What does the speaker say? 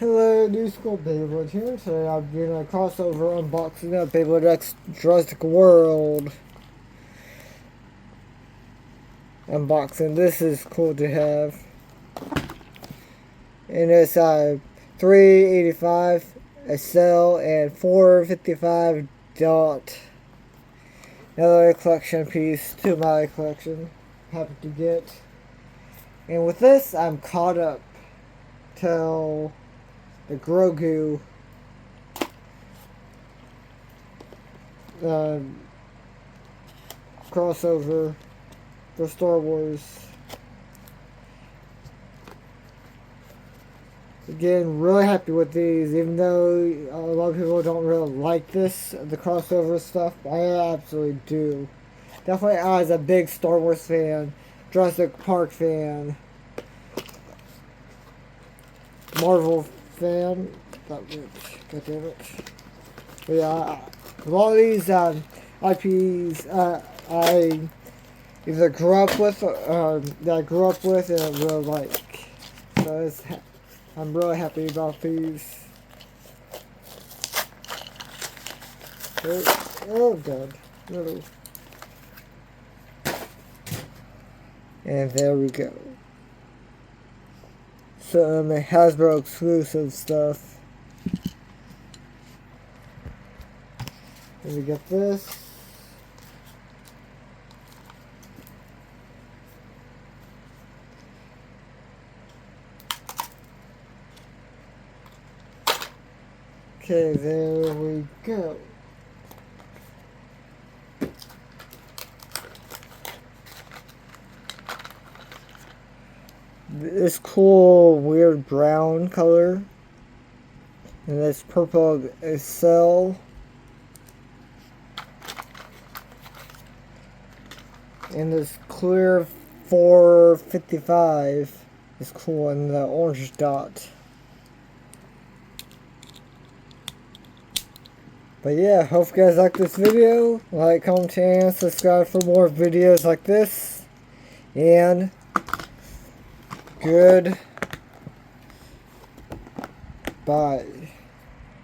Hello, New School Beyblade here. Today I'm doing a crossover unboxing of Beyblade X Jurassic World. Unboxing. This is cool to have. And it's $3.85 a sale and $4.55 dot. Another collection piece to my collection. Happy to get. And with this, I'm caught up till the Grogu crossover for Star Wars. Again, really happy with these, even though a lot of people don't really like the crossover stuff. I absolutely do. Definitely as a big Star Wars fan, Jurassic Park fan, Marvel fan. God damn it. But yeah, a lot of these IPs I either grew up with or that I grew up with and I really like. So I'm really happy about these. Oh god. No. And there we go. Some Hasbro exclusive stuff. And we get this. Okay, there we go. This cool weird brown color, and this purple cell, and this clear 455 is cool, and the orange dot. But yeah, hope you guys like this video. Like, comment, and subscribe for more videos like this. And goodbye.